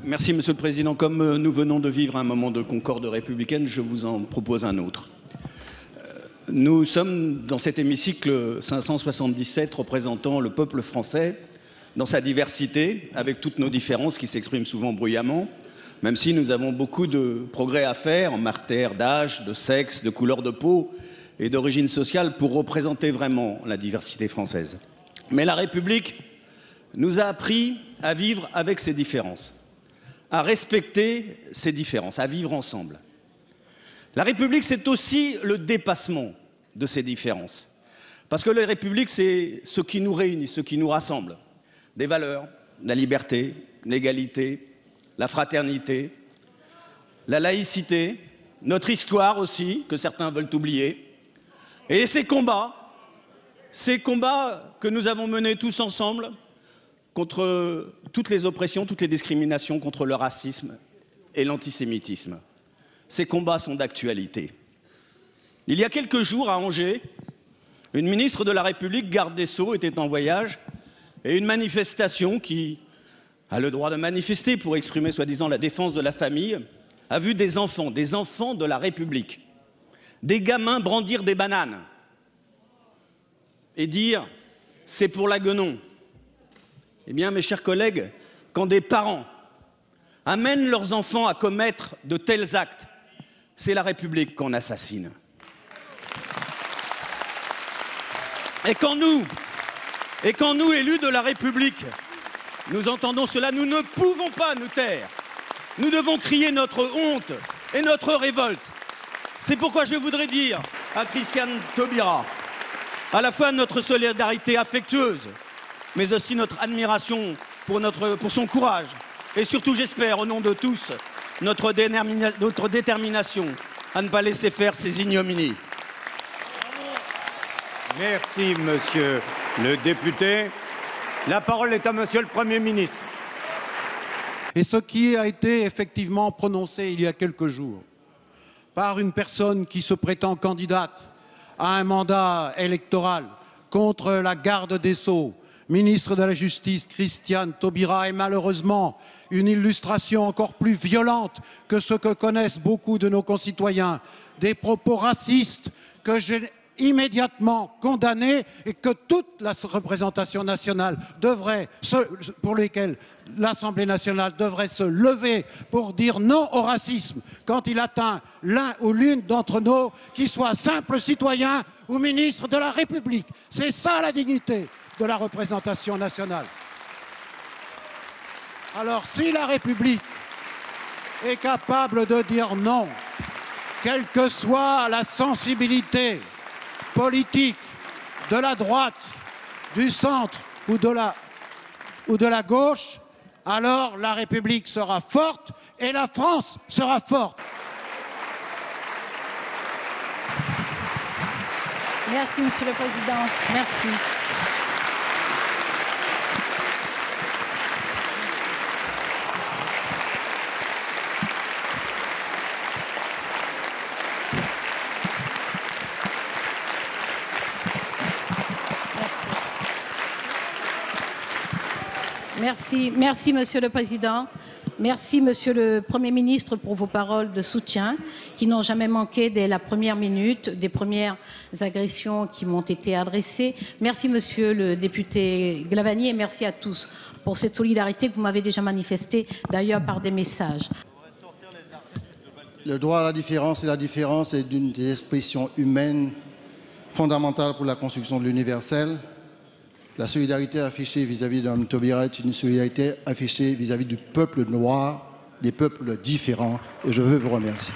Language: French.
Merci, Monsieur le Président. Comme nous venons de vivre un moment de concorde républicaine, je vous en propose un autre. Nous sommes dans cet hémicycle 577 représentant le peuple français dans sa diversité, avec toutes nos différences qui s'expriment souvent bruyamment, même si nous avons beaucoup de progrès à faire en matière d'âge, de sexe, de couleur de peau et d'origine sociale pour représenter vraiment la diversité française. Mais la République nous a appris à vivre avec ces différences, à respecter ces différences, à vivre ensemble. La République, c'est aussi le dépassement de ces différences. Parce que la République, c'est ce qui nous réunit, ce qui nous rassemble. Des valeurs, la liberté, l'égalité, la fraternité, la laïcité, notre histoire aussi, que certains veulent oublier. Et ces combats que nous avons menés tous ensemble contre toutes les oppressions, toutes les discriminations, contre le racisme et l'antisémitisme. Ces combats sont d'actualité. Il y a quelques jours, à Angers, une ministre de la République, garde des Sceaux, était en voyage et une manifestation qui a le droit de manifester pour exprimer soi-disant la défense de la famille, a vu des enfants de la République, des gamins brandir des bananes et dire « c'est pour la guenon ». Eh bien, mes chers collègues, quand des parents amènent leurs enfants à commettre de tels actes, c'est la République qu'on assassine. Et quand nous, élus de la République, nous entendons cela, nous ne pouvons pas nous taire. Nous devons crier notre honte et notre révolte. C'est pourquoi je voudrais dire à Christiane Taubira, à la fois notre solidarité affectueuse, mais aussi notre admiration pour son courage. Et surtout, j'espère, au nom de tous, notre détermination à ne pas laisser faire ces ignominies. Merci, monsieur le député. La parole est à monsieur le Premier ministre. Et ce qui a été effectivement prononcé il y a quelques jours par une personne qui se prétend candidate à un mandat électoral contre la garde des Sceaux, ministre de la Justice, Christiane Taubira, est malheureusement une illustration encore plus violente que ce que connaissent beaucoup de nos concitoyens. Des propos racistes que j'ai immédiatement condamnés et que toute la représentation nationale pour lesquels l'Assemblée nationale devrait se lever pour dire non au racisme quand il atteint l'un ou l'une d'entre nous, qui soit simple citoyen ou ministre de la République. C'est ça la dignité de la représentation nationale. Alors si la République est capable de dire non, quelle que soit la sensibilité politique de la droite, du centre ou de la gauche, alors la République sera forte et la France sera forte. Merci, Monsieur le Président. Merci. Merci, Monsieur le Président. Merci, Monsieur le Premier ministre, pour vos paroles de soutien qui n'ont jamais manqué dès la première minute des premières agressions qui m'ont été adressées. Merci, Monsieur le député Glavany, et merci à tous pour cette solidarité que vous m'avez déjà manifestée, d'ailleurs par des messages. Le droit à la différence est une des expressions humaines fondamentales pour la construction de l'universel. La solidarité affichée vis-à-vis de Mme Taubira est une solidarité affichée vis-à-vis du peuple noir, des peuples différents, et je veux vous remercier.